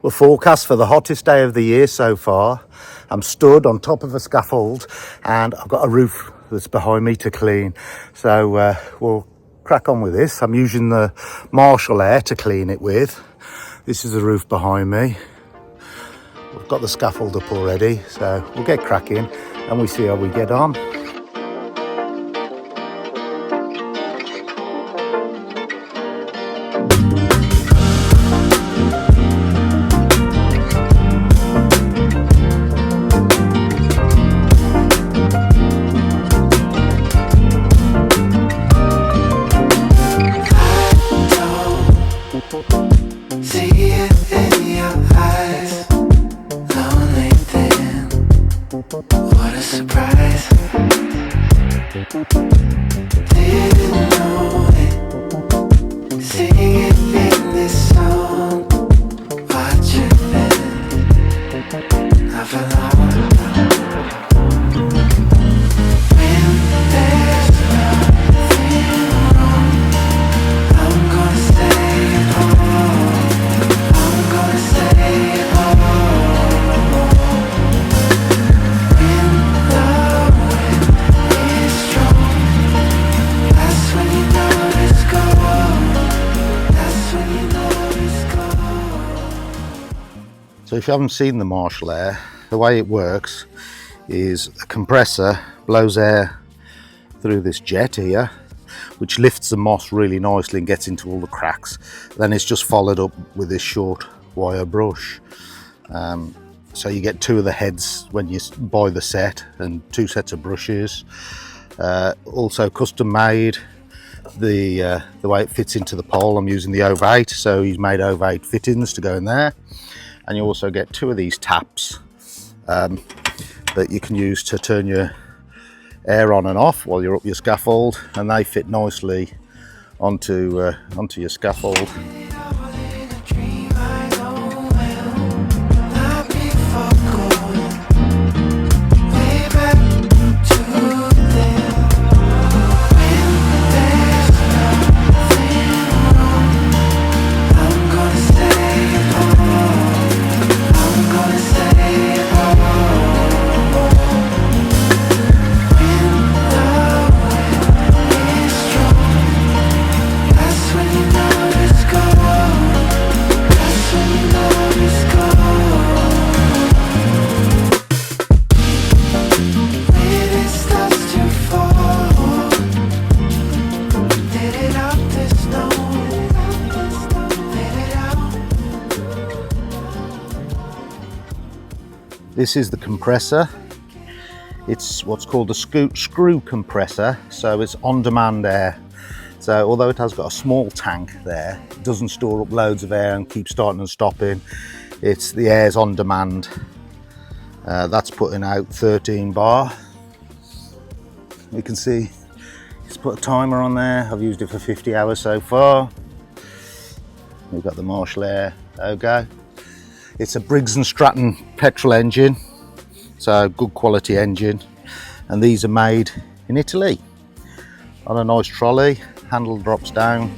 We're forecast for the hottest day of the year so far. I'm stood on top of a scaffold and I've got a roof that's behind me to clean. So we'll crack on with this. I'm using the Marshall air to clean it with. This is the roof behind me. We've got the scaffold up already, so we'll get cracking and we see how we get on. What a surprise. Didn't know it. Singing in this song. Watching it. I fell out. When there's nothing wrong, I'm gonna stay home. I'm gonna stay home. So if you haven't seen the Marshall air, the way it works is a compressor blows air through this jet here, which lifts the moss really nicely and gets into all the cracks. Then it's just followed up with this short wire brush. So you get two of the heads when you buy the set and two sets of brushes. Also custom made, the way it fits into the pole. I'm using the over 8, so he's made over 8 fittings to go in there. And you also get two of these taps that you can use to turn your air on and off while you're up your scaffold, and they fit nicely onto your scaffold. This is the compressor. It's what's called a screw compressor, so it's on-demand air. So although it has got a small tank there, it doesn't store up loads of air and keep starting and stopping. It's the air's on demand. That's putting out 13 bar. You can see it's put a timer on there. I've used it for 50 hours so far. We've got the Marshall air logo. It's a Briggs & Stratton petrol engine, so good quality engine, and these are made in Italy on a nice trolley. Handle drops down.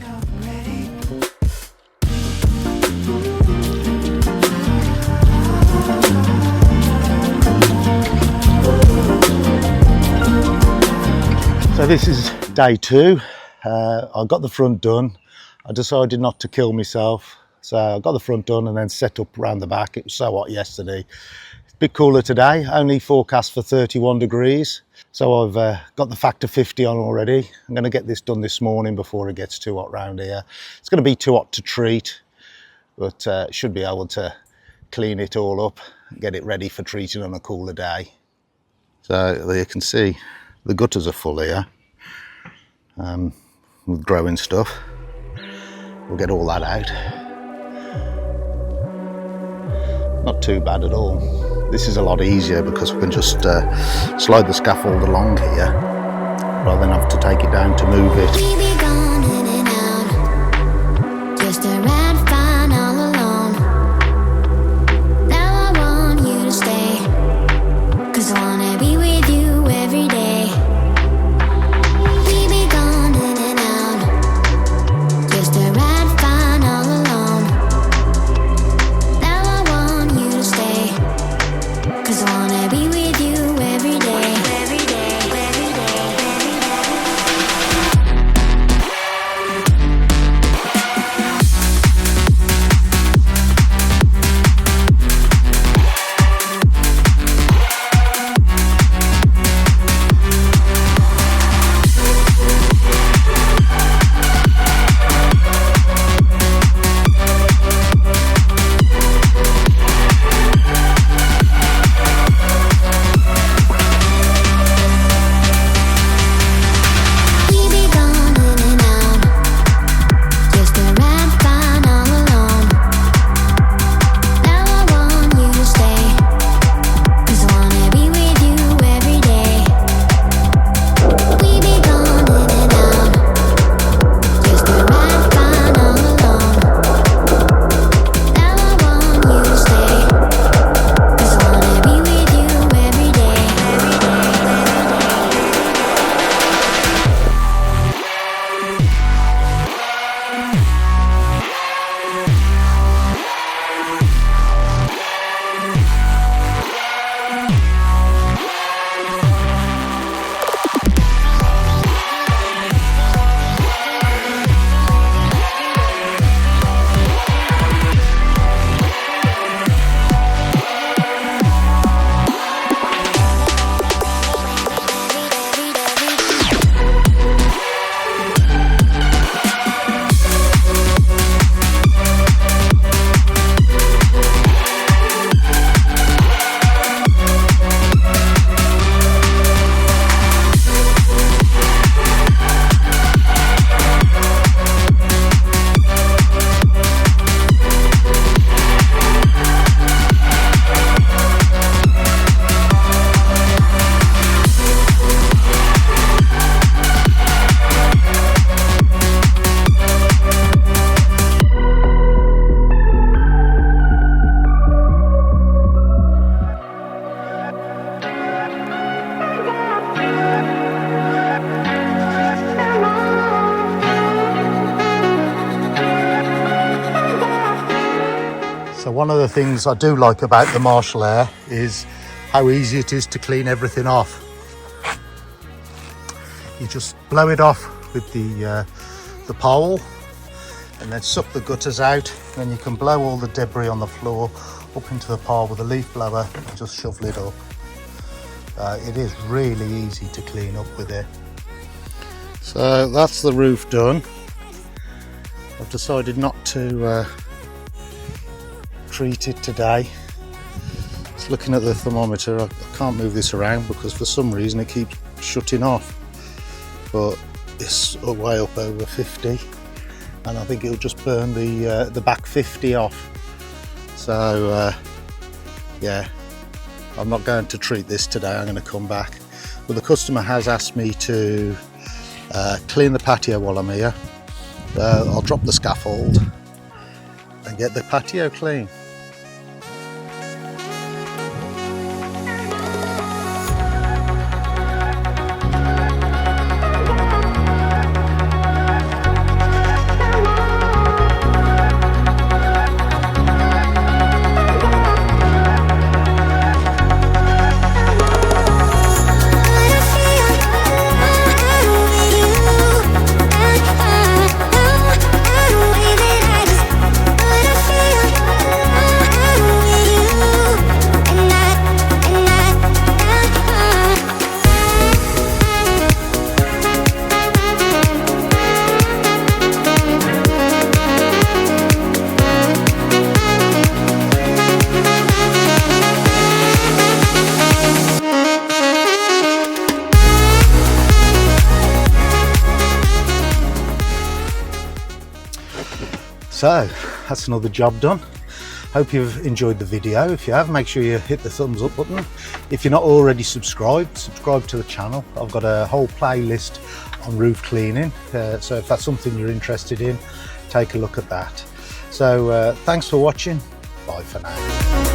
So this is day 2. I got the front done. I decided not to kill myself. So I got the front done and then set up around the back. It was so hot yesterday. It's a bit cooler today, only forecast for 31 degrees. So I've got the factor 50 on already. I'm going to get this done this morning before it gets too hot round here. It's going to be too hot to treat, but should be able to clean it all up and get it ready for treating on a cooler day. So there you can see the gutters are full here with growing stuff. We'll get all that out. Not too bad at all. This is a lot easier because we can just slide the scaffold along here rather than have to take it down to move it. We be gone in and out, just a ride fine all alone. Now I want you to stay, 'cause I wanna be with you every day. We be gone in and out, just a ride fine all alone. Now I one of the things I do like about the Marshall Air is how easy it is to clean everything off. You just blow it off with the pole and then suck the gutters out. Then you can blow all the debris on the floor up into the pole with a leaf blower and just shovel it up. It is really easy to clean up with it. So that's the roof done. I've decided not to treat it today. Just looking at the thermometer, I can't move this around because for some reason it keeps shutting off. But it's way up over 50, and I think it'll just burn the back 50 off. So yeah, I'm not going to treat this today. I'm going to come back. But the customer has asked me to clean the patio while I'm here. I'll drop the scaffold and get the patio clean. So that's another job done. Hope you've enjoyed the video. If you have, make sure you hit the thumbs up button. If you're not already subscribed, subscribe to the channel. I've got a whole playlist on roof cleaning. So if that's something you're interested in, take a look at that. So thanks for watching. Bye for now.